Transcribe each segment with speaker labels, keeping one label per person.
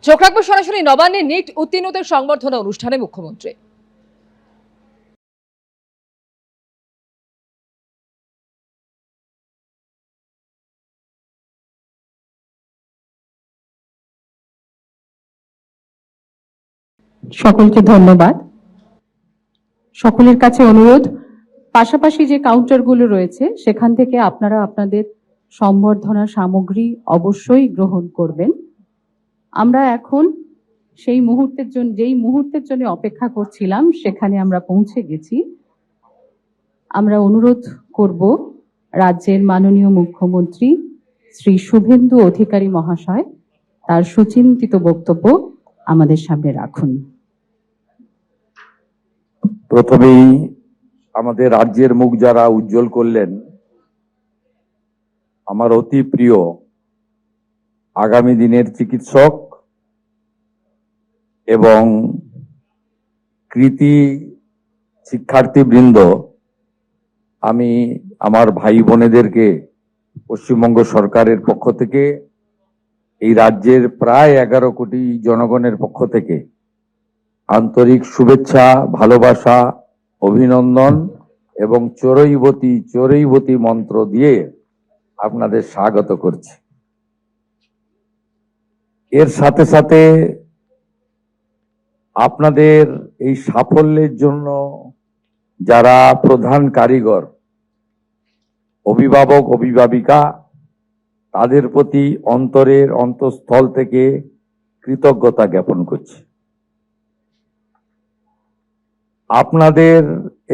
Speaker 1: চোখ রাখবো সরাসরি নবান্নে নিট উত্তীর্ণদের সংবর্ধনা অনুষ্ঠানে মুখ্যমন্ত্রী।
Speaker 2: সকলকে ধন্যবাদ। সকলের কাছে অনুরোধ, পাশাপাশি যে কাউন্টারগুলো রয়েছে সেখান থেকে আপনারা আপনাদের সম্বর্ধনা সামগ্রী অবশ্যই গ্রহণ করবেন। আমরা এখন যেই মুহূর্তের জন্য অপেক্ষা করছিলাম সেখানে আমরা পৌঁছে গেছি। আমরা অনুরোধ করব রাজ্যের মাননীয় মুখ্যমন্ত্রী শ্রী শুভেন্দু অধিকারী মহাশয় তার সুচিন্তিত বক্তব্য আমাদের সামনে রাখুন।
Speaker 3: প্রথমেই আমাদের রাজ্যের মুখ যারা উজ্জ্বল করলেন, আমার অতি প্রিয় আগামী দিনের চিকিৎসক এবং কৃতি শিক্ষার্থীবৃন্দ, আমি আমার ভাই বোনেদেরকে পশ্চিমবঙ্গ সরকারের পক্ষ থেকে, এই রাজ্যের প্রায় 11 কোটি জনগণের পক্ষ থেকে আন্তরিক শুভেচ্ছা, ভালোবাসা, অভিনন্দন এবং চরৈবতী চরৈবতী মন্ত্র দিয়ে আপনাদের স্বাগত করছি। এর সাথে সাথে আপনাদের এই সাফল্যের জন্য যারা প্রধান কারিগর, অভিভাবক, অভিভাবিকা, তাদের প্রতি অন্তরের অন্তঃস্থল থেকে কৃতজ্ঞতা জ্ঞাপন করছি। আপনাদের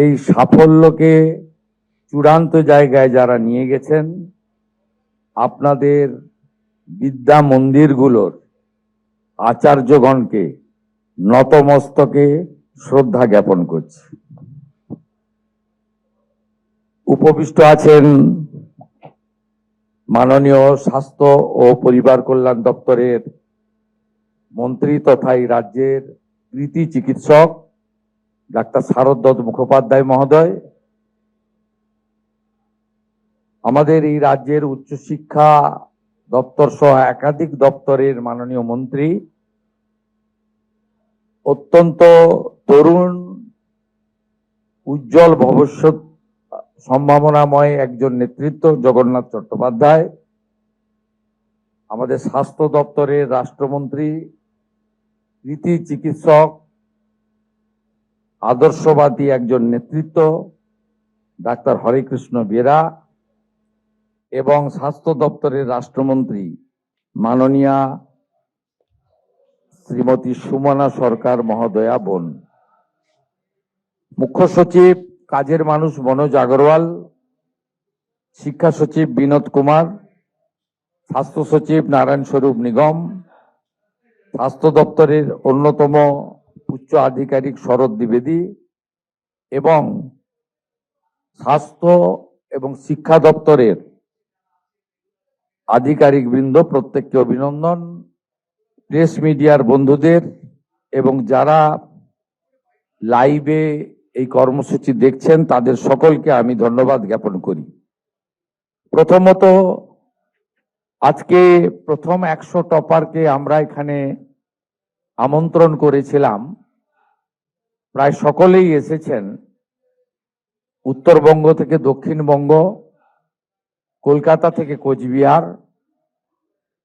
Speaker 3: এই সাফল্যকে চূড়ান্ত জায়গায় যারা নিয়ে গেছেন, আপনাদের বিদ্যা মন্দিরগুলোর আচার্যগণকে নতমস্তকে শ্রদ্ধা জ্ঞাপন করছি। উপবিষ্ট আছেন মাননীয় স্বাস্থ্য ও পরিবার কল্যাণ দপ্তরের মন্ত্রী তথা এই রাজ্যের কৃতি চিকিৎসক ডাক্তার শারদ মুখোপাধ্যায় মহোদয়, আমাদের এই রাজ্যের উচ্চশিক্ষা দপ্তর সহ একাধিক দপ্তরের মাননীয় মন্ত্রী, অত্যন্ত তরুণ, উজ্জ্বল ভবিষ্যৎ সম্ভাবনাময় একজন নেতৃত্ব জগন্নাথ চট্টোপাধ্যায়, আমাদের স্বাস্থ্য দপ্তরের রাষ্ট্রমন্ত্রী, কৃতি চিকিৎসক, আদর্শবাদী একজন নেতৃত্ব ডাক্তার হরেকৃষ্ণ বেরা, এবং স্বাস্থ্য দপ্তরের রাষ্ট্রমন্ত্রী মাননীয়া শ্রীমতী সুমনা সরকার মহোদয়া বোন, মুখ্য সচিব কাজের মানুষ মনোজ আগরওয়াল, শিক্ষা সচিব বিনোদ কুমার, স্বাস্থ্য সচিব নারায়ণ স্বরূপ নিগম, স্বাস্থ্য দপ্তরের অন্যতম উচ্চ আধিকারিক শরৎ দ্বিবেদী এবং স্বাস্থ্য এবং শিক্ষা দপ্তরের আধিকারিক বৃন্দ, প্রত্যেককে অভিনন্দন। প্রেস মিডিয়ার বন্ধুদের এবং যারা লাইভে এই কর্মসূচি দেখছেন তাদের সকলকে আমি ধন্যবাদ জ্ঞাপন করি। প্রথমত, আজকে প্রথম 100 টপারকে আমরা এখানে আমন্ত্রণ করেছিলাম, প্রায় সকলেই এসেছেন। উত্তরবঙ্গ থেকে দক্ষিণবঙ্গ, কলকাতা থেকে কোচবিহার,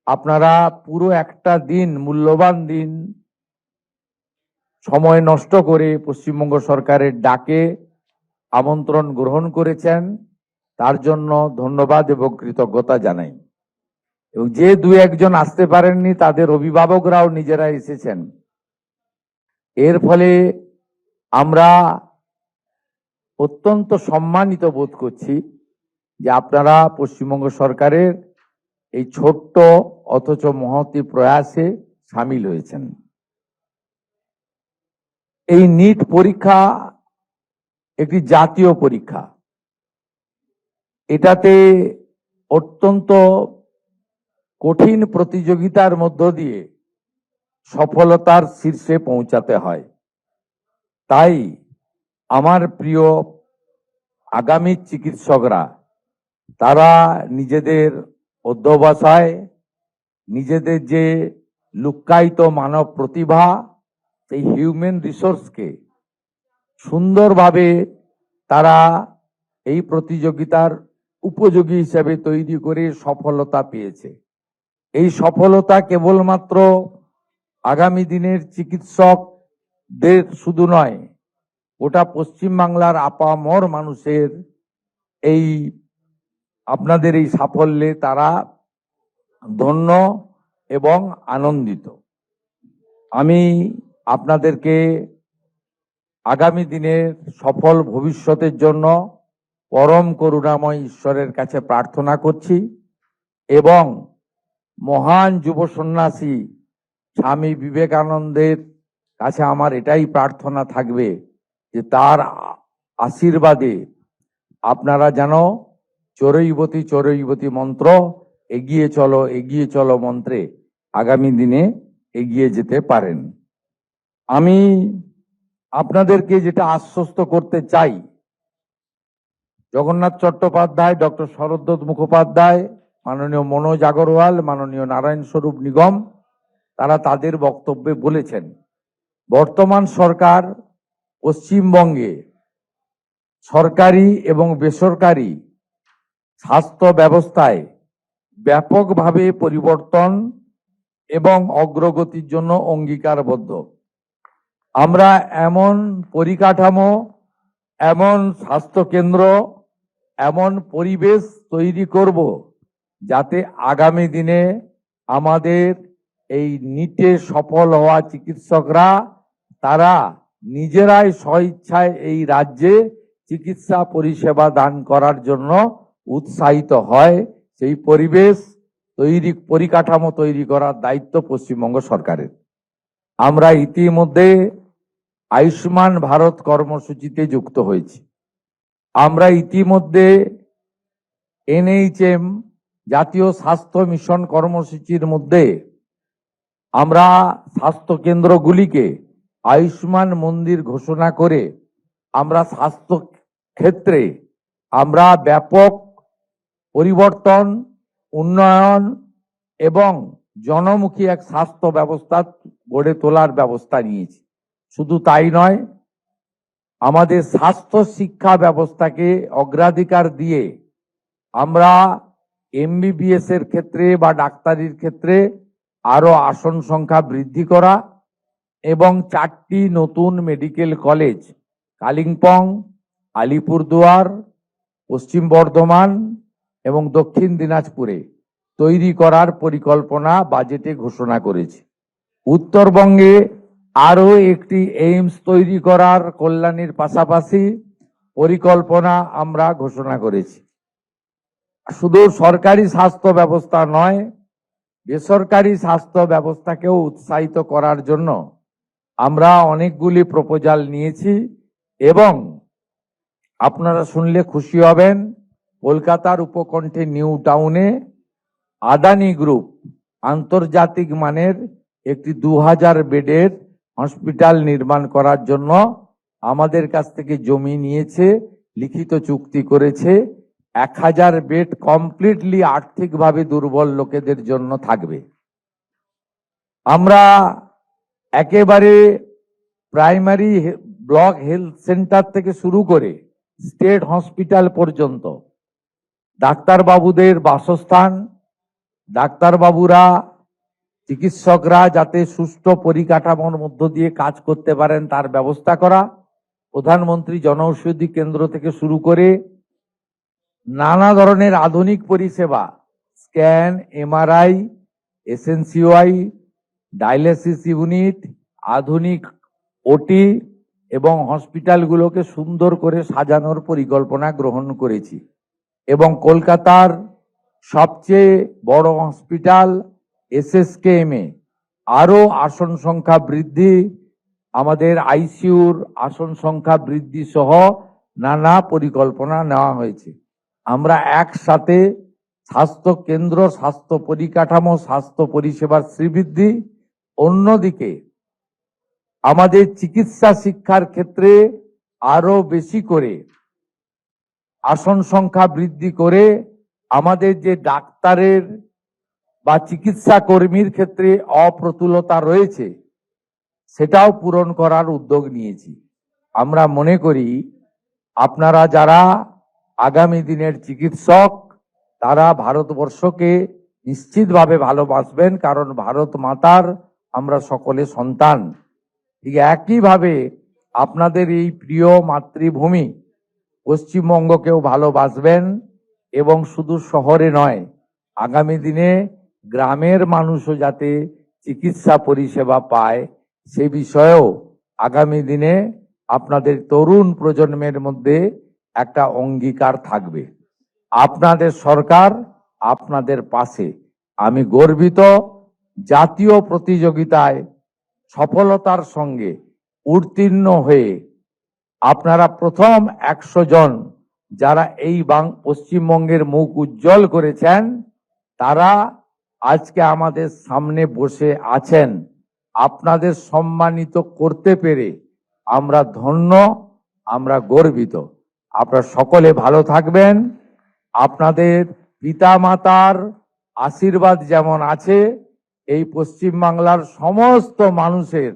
Speaker 3: আপনারা পুরো একটা দিন, মূল্যবান দিন সময় নষ্ট করে পশ্চিমবঙ্গ সরকারের ডাকে আমন্ত্রণ গ্রহণ করেছেন, তার জন্য ধন্যবাদ এবং কৃতজ্ঞতা জানাই। এবং যে 2-1 আসতে পারেননি তাদের অভিভাবকরাও নিজেরা এসেছেন। এর ফলে আমরা অত্যন্ত সম্মানিত বোধ করছি যে আপনারা পশ্চিমবঙ্গ সরকারের এই ছোট্ট অথচ মহতি প্রয়াসে সামিল হয়েছেন। এই নিট পরীক্ষা একটি জাতীয় পরীক্ষা, এটাতে অত্যন্ত কঠিন প্রতিযোগিতার মধ্য দিয়ে সফলতার শীর্ষে পৌঁছাতে হয়। তাই আমার প্রিয় আগামী চিকিৎসকরা, তারা নিজেদের অধ্যবসায়, নিজেদের যে লুক্কায়িত মানব প্রতিভা, এই হিউম্যান রিসোর্সকে সুন্দরভাবে তারা এই প্রতিযোগিতার উপযোগী হিসেবে তৈরি করে সফলতা পেয়েছে। এই সফলতা কেবলমাত্র আগামী দিনের চিকিৎসকদের শুধু নয়, গোটা পশ্চিমবাংলার আপামর মানুষের এই আপনাদের এই সাফল্যে তারা ধন্য এবং আনন্দিত। আমি আপনাদেরকে আগামী দিনের সফল ভবিষ্যতের জন্য পরম করুণাময় ঈশ্বরের কাছে প্রার্থনা করছি এবং মহান যুব সন্ন্যাসী স্বামী বিবেকানন্দের কাছে আমার এটাই প্রার্থনা থাকবে যে তার আশীর্বাদে আপনারা যেন চরৈবতী চরৈবতী মন্ত্র, এগিয়ে চলো মন্ত্রে আগামী দিনে এগিয়ে যেতে পারেন। আমি আপনাদেরকে যেটা আশ্বস্ত করতে চাই, জগন্নাথ চট্টোপাধ্যায়, ডক্টর শরদ্দত্ত মুখোপাধ্যায়, মাননীয় মনোজ আগরওয়াল, মাননীয় নারায়ণ স্বরূপ নিগম, তারা তাদের বক্তব্যে বলেছেন বর্তমান সরকার পশ্চিমবঙ্গে সরকারি এবং বেসরকারি স্বাস্থ্য ব্যবস্থায় ব্যাপকভাবে পরিবর্তন এবং অগ্রগতির জন্য অঙ্গীকারবদ্ধ। আমরা এমন পরিকাঠামো, এমন স্বাস্থ্যকেন্দ্র, এমন পরিবেশ তৈরি করব যাতে আগামী দিনে আমাদের এই নিটে সফল হওয়া চিকিৎসকরা তারা নিজেরাই স্বইচ্ছায় এই রাজ্যে চিকিৎসা পরিষেবা দান করার জন্য উৎসাহিত হয়। সেই পরিবেশ পরিকাঠামো তৈরি করার দায়িত্ব পশ্চিমবঙ্গ সরকারের। আমরা ইতিমধ্যে আয়ুষ্মান ভারত কর্মসূচিতে যুক্ত হয়েছি। আমরা ইতিমধ্যে NHM জাতীয় স্বাস্থ্য মিশন কর্মসূচির মধ্যে আমরা স্বাস্থ্য কেন্দ্রগুলিকে আয়ুষ্মান মন্দির ঘোষণা করে আমরা স্বাস্থ্য ক্ষেত্রে আমরা ব্যাপক পরিবর্তন, উন্নয়ন এবং জনমুখী এক স্বাস্থ্য ব্যবস্থা গড়ে তোলার ব্যবস্থা নিয়েছি। শুধু তাই নয়, আমাদের স্বাস্থ্য শিক্ষা ব্যবস্থাকে অগ্রাধিকার দিয়ে আমরা MBBS এর ক্ষেত্রে বা ডাক্তারির ক্ষেত্রে আরো আসন সংখ্যা বৃদ্ধি করা এবং 4টি নতুন মেডিকেল কলেজ কালিম্পং, আলিপুরদুয়ার, পশ্চিম বর্ধমান এবং দক্ষিণ দিনাজপুরে তৈরি করার পরিকল্পনা বাজেটে ঘোষণা করেছে। উত্তরবঙ্গে আরো একটি এইমস তৈরি করার কল্যাণীর পাশাপাশি পরিকল্পনা আমরা ঘোষণা করেছি। শুধু সরকারি স্বাস্থ্য ব্যবস্থা নয়, বেসরকারি স্বাস্থ্য ব্যবস্থাকেও উৎসাহিত করার জন্য আমরা অনেকগুলি প্রপোজাল নিয়েছি এবং আপনারা শুনলে খুশি হবেন, কলকাতার উপকণ্ঠে নিউ টাউনে আদানি গ্রুপ আন্তর্জাতিক মানের একটি 2000 বেডের হসপিটাল নির্মাণ করার জন্য আমাদের কাছ থেকে জমি নিয়েছে, লিখিত চুক্তি করেছে। 1000 বেড কমপ্লিটলি আর্থিকভাবে দুর্বল লোকেদের জন্য থাকবে। আমরা একেবারে প্রাইমারি ব্লক হেলথ সেন্টার থেকে শুরু করে স্টেট হসপিটাল পর্যন্ত ডাক্তারবাবুদের বাসস্থান, ডাক্তারবাবুরা, চিকিৎসকরা যাতে সুষ্ঠু পরিকাঠামোর মধ্য দিয়ে কাজ করতে পারেন তার ব্যবস্থা করা, প্রধানমন্ত্রী জনঔষধি কেন্দ্র থেকে শুরু করে নানা ধরনের আধুনিক পরিষেবা, scan, MRI, SNCOI, dialysis unit, আধুনিক OT এবং হসপিটালগুলোকে সুন্দর করে সাজানোর পরিকল্পনা গ্রহণ করেছি এবং কলকাতার সবচেয়ে বড় হসপিটাল SSKM এ আরো আসন সংখ্যা বৃদ্ধি, আমাদের ICUর আসন সংখ্যা বৃদ্ধি সহ নানা পরিকল্পনা নেওয়া হয়েছে। আমরা একসাথে স্বাস্থ্য কেন্দ্র, স্বাস্থ্য পরিকাঠামো, স্বাস্থ্য পরিষেবার শ্রীবৃদ্ধি, অন্যদিকে আমাদের চিকিৎসা শিক্ষার ক্ষেত্রে আরো বেশি করে আসন সংখ্যা বৃদ্ধি করে আমাদের যে ডাক্তারের বা চিকিৎসা কর্মীর ক্ষেত্রে অপ্রতুলতা রয়েছে সেটাও পূরণ করার উদ্যোগ নিয়েছি। আমরা মনে করি আপনারা যারা আগামী দিনের চিকিৎসক তারা ভারতবর্ষকে নিশ্চিতভাবে ভালোবাসবেন, কারণ ভারত মাতার আমরা সকলে সন্তান। ঠিক একইভাবে আপনাদের এই প্রিয় মাতৃভূমি পশ্চিমবঙ্গকেও ভালোবাসবেন, এবং শুধু শহরে নয়, আগামী দিনে গ্রামের মানুষও যাতে চিকিৎসা পরিষেবা পায় সে বিষয়েও আগামী দিনে আপনাদের তরুণ প্রজন্মের মধ্যে একটা অঙ্গীকার থাকবে। আপনাদের সরকার আপনাদের পাশে। আমি গর্বিত জাতীয় প্রতিযোগিতায় সফলতার সঙ্গে উত্তীর্ণ হয়ে আপনারা প্রথম 100 জন যারা এই পশ্চিমবঙ্গের মুখ উজ্জ্বল করেছেন তারা আজকে আমাদের সামনে বসে আছেন। আপনাদের সম্মানিত করতে পেরে আমরা ধন্য, আমরা গর্বিত। আপনারা সকলে ভালো থাকবেন। আপনাদের পিতামাতার আশীর্বাদ যেমন আছে, এই পশ্চিমবাংলার সমস্ত মানুষের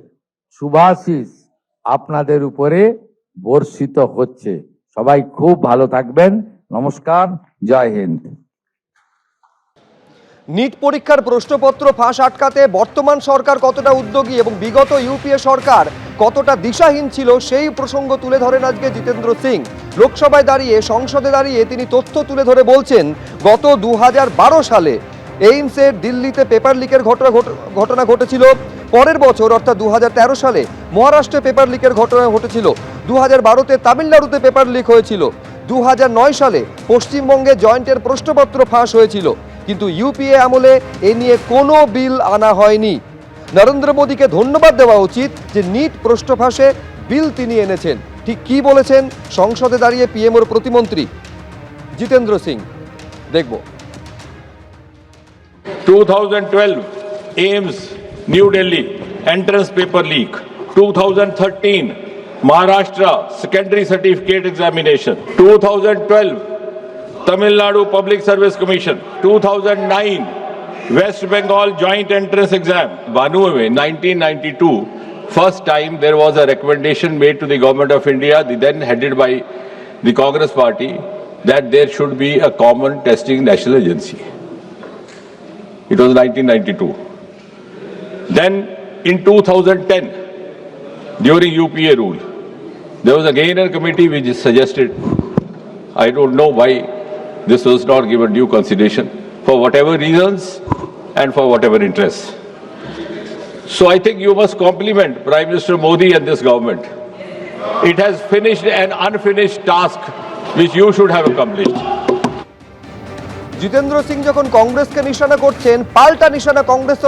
Speaker 3: শুভাশিস আপনাদের উপরে বর্ষিত হচ্ছে। সবাই খুব ভালো থাকবেন। নমস্কার, জয় হিন্দ।
Speaker 4: নিট পরীক্ষার প্রশ্নপত্র ফাঁস আটকাতে বর্তমান সরকার কতটা উদ্যোগী এবং বিগত ইউপিএ সরকার কতটা দিশাহীন ছিল সেই প্রসঙ্গ তুলে ধরেন আজকে জিতেন্দ্র সিং। লোকসভায় দাঁড়িয়ে, সংসদে দাঁড়িয়ে তিনি তথ্য তুলে ধরে বলছেন, গত 2012 সালে এইমসের দিল্লিতে পেপার লিকের ঘটনা ঘটেছিল। পরের বছর অর্থাৎ 2013 সালে মহারাষ্ট্রে পেপার লিকের ঘটনা ঘটেছিল। 2012-তে তামিলনাড়ুতে পেপার লিক হয়েছিল। 2009 সালে পশ্চিমবঙ্গে জয়েন্টের প্রশ্নপত্র ফাঁস হয়েছিল। কিন্তু ইউপিএ আমলে এ নিয়ে কোনো বিল আনা হয়নি। নরেন্দ্র মোদীকে ধন্যবাদ দেওয়া উচিত যে নিট প্রশ্ন ফাঁসে বিল তিনি এনেছেন। ঠিক কি বলেছেন সংসদে দাঁড়িয়ে পিএমওর প্রতিমন্ত্রী জিতেন্দ্র সিং, দেখব।
Speaker 5: 2012 AIIMS New Delhi entrance paper leak. 2013 Maharashtra secondary certificate examination. 2012 Tamil Nadu Public Service Commission. 2009 West Bengal joint entrance exam. Banue mein 1992 first time there was a recommendation made to the government of India, then headed by the Congress party, that there should be a common testing national agency. It was 1992. Then in 2010, during UPA rule, there was again a committee which suggested, I don't know why this was not given due consideration, for whatever reasons and for whatever interests. So I think you must compliment Prime Minister Modi and this government. It has finished an unfinished task which you should have accomplished.
Speaker 4: Jitendra Singh যখন কংগ্রেসকে নিশানা করছেন, পাল্টা নিশানা কংগ্রেস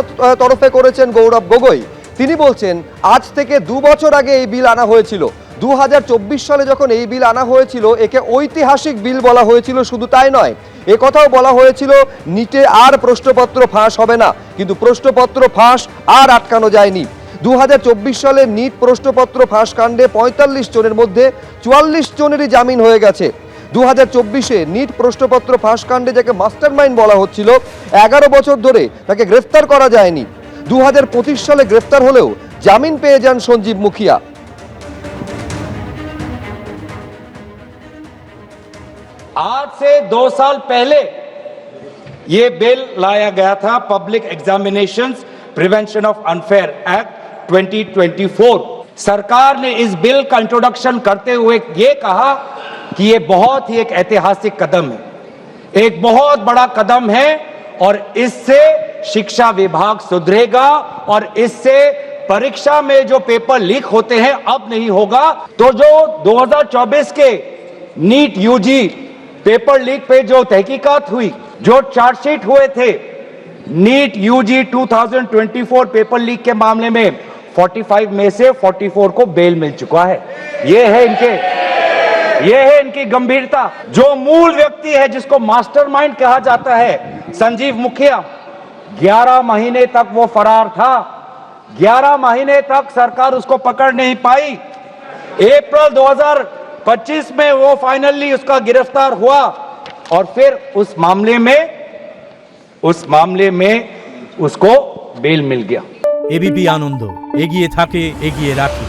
Speaker 4: তরফে করেছেন গৌরব গগৈ। তিনি বলছেন আজ থেকে 2 বছর আগে এই বিল আনা হয়েছিল। 2024 সালে যখন এই বিল আনা হয়েছিল একে ঐতিহাসিক বিল বলা হয়েছিল। শুধু তাই নয়, এ কথাও বলা হয়েছিল নিটে আর প্রশ্নপত্র ফাঁস হবে না। কিন্তু প্রশ্নপত্র ফাঁস আর আটকানো যায়নি। 2024 সালে নিট প্রশ্নপত্র ফাঁস কাণ্ডে 45 জনের মধ্যে 44 জনেরই জামিন হয়ে গেছে। 2024-এ নিট প্রশ্নপত্র ফাঁস কাণ্ডে যাকে মাস্টারমাইন্ড বলা হচ্ছিল, 11 বছর ধরে তাকে গ্রেফতার করা যায়নি। 2025 সালে গ্রেফতার হলেও জামিন পেয়ে যান সঞ্জীব মুখিয়া।
Speaker 6: आज से 2 साल पहले ये बिल लाया गया था, public examinations prevention of unfair act 2024। सरकार ने इस बिल का इंट्रोडक्शन करते हुए ये कहा कि ये बहुत ही एक ऐतिहासिक कदम है, एक बहुत बड़ा कदम है, और इससे शिक्षा विभाग सुधरेगा और इससे परीक्षा में जो पेपर लीक होते हैं अब नहीं होगा। तो जो 2024 के नीट यूजी पेपर लीक पे जो तहकीकात हुई, जो चार्जशीट हुए थे नीट यूजी 2024 पेपर लीक के मामले में, 45 में से 44 को बेल मिल चुका है। ये है इनकी गंभीरता। जो मूल व्यक्ति है जिसको मास्टरमाइंड कहा जाता है, संजीव मुखिया, 11 महीने तक वो फरार था। 11 महीने तक सरकार उसको पकड़ नहीं पाई। अप्रैल 2025 में वो फाइनली उसका गिरफ्तार हुआ और फिर उस मामले में उस मामले में उसको बेल मिल गया।
Speaker 7: এবিপি আনন্দ এগিয়ে থাকে এগিয়ে রাখে।